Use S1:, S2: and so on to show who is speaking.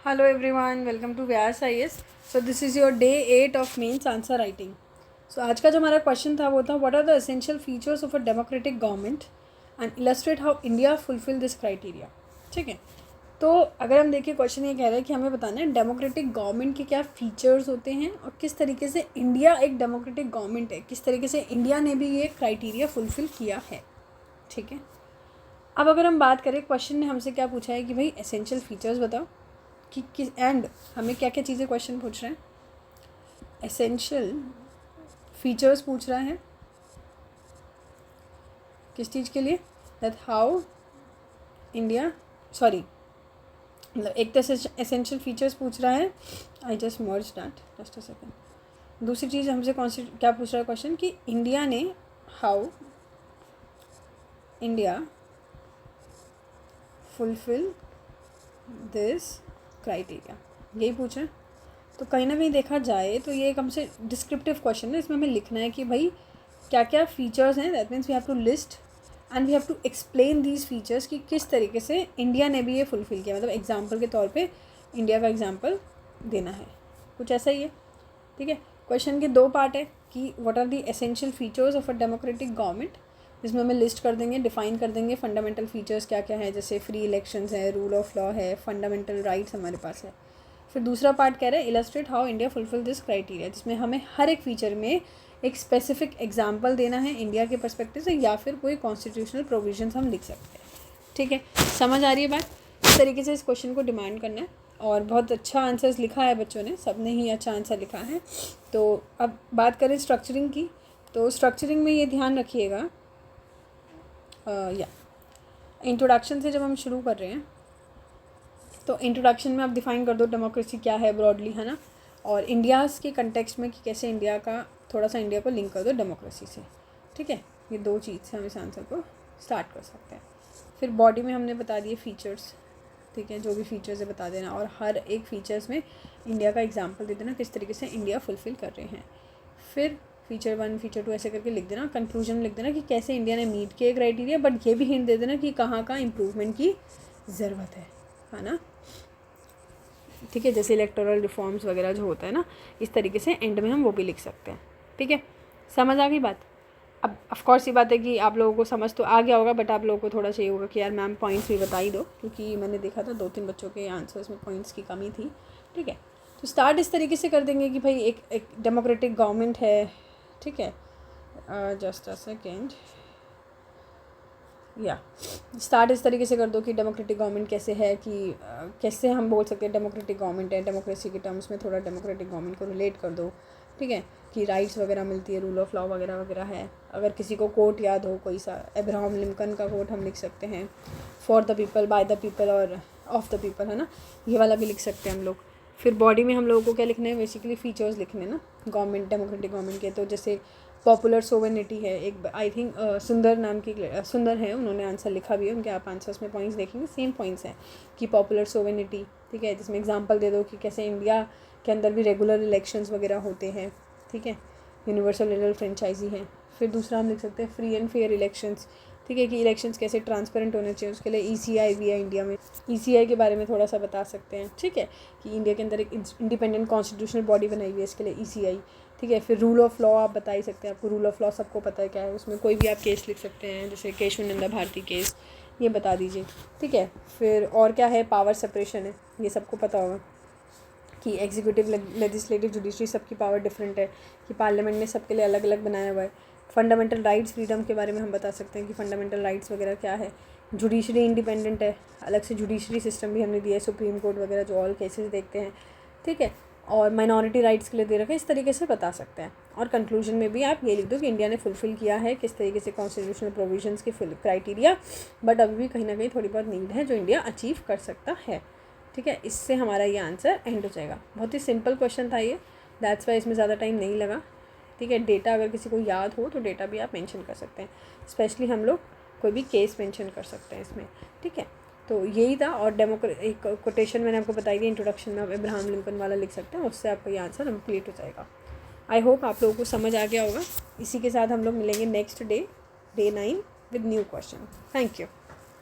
S1: Hello everyone, welcome to Vyas IAS. So this is your day 8 of mains answer writing. So आज का जो हमारा question था वो था what are the essential features of a democratic government and illustrate how India fulfil this criteria. ठीक है, तो अगर हम देखिए क्वेश्चन ये कह रहा है कि हमें बताना है डेमोक्रेटिक गवर्नमेंट के क्या फीचर्स होते हैं और किस तरीके से इंडिया एक डेमोक्रेटिक गवर्नमेंट है, किस तरीके से इंडिया ने भी ये क्राइटेरिया फुलफिल किया है. ठीक है, अब अगर हम बात करें, क्वेश्चन ने हमसे क्या पूछा है कि भाई एसेंशियल फीचर्स बताओ कि किस एंड हमें क्या क्या चीज़ें क्वेश्चन पूछ रहे हैं. एसेंशियल फीचर्स पूछ रहा है किस चीज़ के लिए, दैट हाउ इंडिया मतलब एक तो एसेंशियल फीचर्स पूछ रहा है. I just merge that, just a second. दूसरी चीज़ हमसे क्या पूछ रहा है क्वेश्चन कि इंडिया ने how India fulfil this criteria, यही पूछ रहे हैं. तो कहीं ना कहीं देखा जाए तो ये एक हमसे डिस्क्रिप्टिव क्वेश्चन है. इसमें हमें लिखना है कि भाई क्या क्या फीचर्स हैं. That means we have to list and we have to explain these features कि किस तरीके से इंडिया ने भी ये फुलफिल किया. मतलब एग्जाम्पल के तौर पे इंडिया का एग्जाम्पल देना है, कुछ ऐसा ही है. ठीक है, क्वेश्चन के दो पार्ट है कि what are the essential features of a democratic government, जिसमें हमें लिस्ट कर देंगे, डिफाइन कर देंगे फंडामेंटल फीचर्स क्या क्या है, जैसे फ्री इलेक्शंस है, रूल ऑफ लॉ है, फंडामेंटल राइट्स हमारे पास है. फिर दूसरा पार्ट कह रहा है illustrate how India fulfil this criteria, जिसमें हमें हर एक फीचर में एक स्पेसिफिक एग्जाम्पल देना है इंडिया के पर्सपेक्टिव से, या फिर कोई कॉन्स्टिट्यूशनल प्रोविजंस हम लिख सकते हैं. ठीक है, समझ आ रही है बात. इस तरीके से इस क्वेश्चन को डिमांड करना है और बहुत अच्छा आंसर्स लिखा है बच्चों ने, सब ने ही अच्छा आंसर लिखा है. तो अब बात करें स्ट्रक्चरिंग की, तो स्ट्रक्चरिंग में ये ध्यान रखिएगा या इंट्रोडक्शन से जब हम शुरू कर रहे हैं तो इंट्रोडक्शन में आप डिफ़ाइन कर दो डेमोक्रेसी क्या है ब्रॉडली, है ना, और इंडियाज़ के कंटेक्स्ट में कि कैसे इंडिया का थोड़ा सा इंडिया को लिंक कर दो डेमोक्रेसी से. ठीक है, ये दो चीज़ से हम इस आंसर को स्टार्ट कर सकते हैं. फिर बॉडी में हमने बता दिए फीचर्स. ठीक है, जो भी फीचर्स है बता देना और हर एक फीचर्स में इंडिया का एग्जाम्पल दे देना किस तरीके से इंडिया फुलफ़िल कर रहे हैं. फिर फीचर 1 फीचर 2 ऐसे करके लिख देना. कंक्लूजन लिख देना कि कैसे इंडिया ने मीट किए क्राइटेरिया, बट ये भी हिंट दे देना कि कहाँ कहाँ इम्प्रूवमेंट की ज़रूरत है ना. ठीक है, जैसे इलेक्टोरल रिफॉर्म्स वगैरह जो होता है ना, इस तरीके से एंड में हम वो भी लिख सकते हैं. ठीक है, समझ आ गई बात. अब ऑफकोर्स ये बात है कि आप लोगों को समझ तो आ गया होगा, बट आप लोगों को थोड़ा चाहिए होगा कि यार मैम पॉइंट्स भी बता ही दो, क्योंकि मैंने देखा था 2-3 बच्चों के आंसर्स में पॉइंट्स की कमी थी. ठीक है, तो स्टार्ट इस तरीके से कर देंगे कि भाई एक डेमोक्रेटिक गवर्नमेंट है. ठीक है, जस्ट अ सेकेंड, या स्टार्ट इस तरीके से कर दो कि डेमोक्रेटिक गवर्नमेंट कैसे है, कि कैसे हम बोल सकते हैं डेमोक्रेटिक गवर्नमेंट है. डेमोक्रेसी के टर्म्स में थोड़ा डेमोक्रेटिक गवर्नमेंट को रिलेट कर दो. ठीक है, कि राइट्स वगैरह मिलती है, रूल ऑफ लॉ वगैरह वगैरह है. अगर किसी को कोट याद हो कोई सा, अब्राहम लिंकन का कोट हम लिख सकते हैं, for the people, by the people और ऑफ द पीपल, है ना, ये वाला भी लिख सकते हैं हम लोग. फिर बॉडी में हम लोगों को क्या लिखना है, बेसिकली फीचर्स लिखने ना गवर्नमेंट, डेमोक्रेटिक गवर्नमेंट के. तो जैसे पॉपुलर सोवेनिटी है एक, आई थिंक सुंदर नाम की सुंदर है, उन्होंने आंसर लिखा भी है. उनके आप आंसर्स में पॉइंट्स देखेंगे, सेम पॉइंट्स हैं कि पॉपुलर सोवेनिटी. ठीक है, जिसमें एग्जांपल दे दो कि कैसे इंडिया के अंदर भी रेगुलर इलेक्शंस वगैरह होते हैं. ठीक है, यूनिवर्सल लेवल फ्रेंचाइजी है. फिर दूसरा हम लिख सकते हैं फ्री एंड फेयर इलेक्शंस. ठीक है, कि इलेक्शंस कैसे ट्रांसपेरेंट होने चाहिए, उसके लिए ECI भी है इंडिया में. ECI के बारे में थोड़ा सा बता सकते हैं. ठीक है, कि इंडिया के अंदर एक इंडिपेंडेंट कॉन्स्टिट्यूशनल बॉडी बनाई हुई है इसके लिए, ECI. ठीक है, फिर रूल ऑफ लॉ आप बता ही सकते हैं. आपको रूल ऑफ लॉ सबको पता है क्या है, उसमें कोई भी आप केस लिख सकते हैं, जैसे केशवानंदा भारती केस, ये बता दीजिए. ठीक है, फिर और क्या है, पावर सेपरेशन है, ये सबको पता होगा कि एग्जीक्यूटिव, लेजिस्लेटिव, जुडिशरी सबकी पावर डिफरेंट है, कि पार्लियामेंट ने सबके लिए अलग अलग बनाया हुआ है. फंडामेंटल राइट्स, फ्रीडम के बारे में हम बता सकते हैं कि फंडामेंटल राइट्स वगैरह क्या है. जुडिशरी इंडिपेंडेंट है, अलग से जुडिशरी सिस्टम भी हमने दिया है, सुप्रीम कोर्ट वगैरह जो ऑल केसेस देखते हैं. ठीक है, और माइनॉरिटी राइट्स के लिए दे रखा है. इस तरीके से बता सकते हैं. और कंक्लूजन में भी आप ये लिख दो कि इंडिया ने फुलफ़िल किया है किस तरीके से कॉन्स्टिट्यूशनल प्रोविजंस के क्राइटेरिया, बट अभी भी कहीं ना कहीं थोड़ी बहुत नीड है जो इंडिया अचीव कर सकता है. ठीक है, इससे हमारा ये आंसर एंड हो जाएगा. बहुत ही सिंपल क्वेश्चन था ये, दैट्स वाई इसमें ज़्यादा टाइम नहीं लगा. ठीक है, डेटा अगर किसी को याद हो तो डेटा भी आप मेंशन कर सकते हैं. स्पेशली हम लोग कोई भी केस मेंशन कर सकते हैं इसमें. ठीक है, तो यही था. और एक कोटेशन मैंने आपको बताई थी इंट्रोडक्शन में, आप अब्राहम लिंकन वाला लिख सकते हैं, उससे आपका ये आंसर कंप्लीट हो जाएगा. आई होप आप लोगों को समझ आ गया होगा. इसी के साथ हम लोग मिलेंगे next day 9 with new question. Thank you.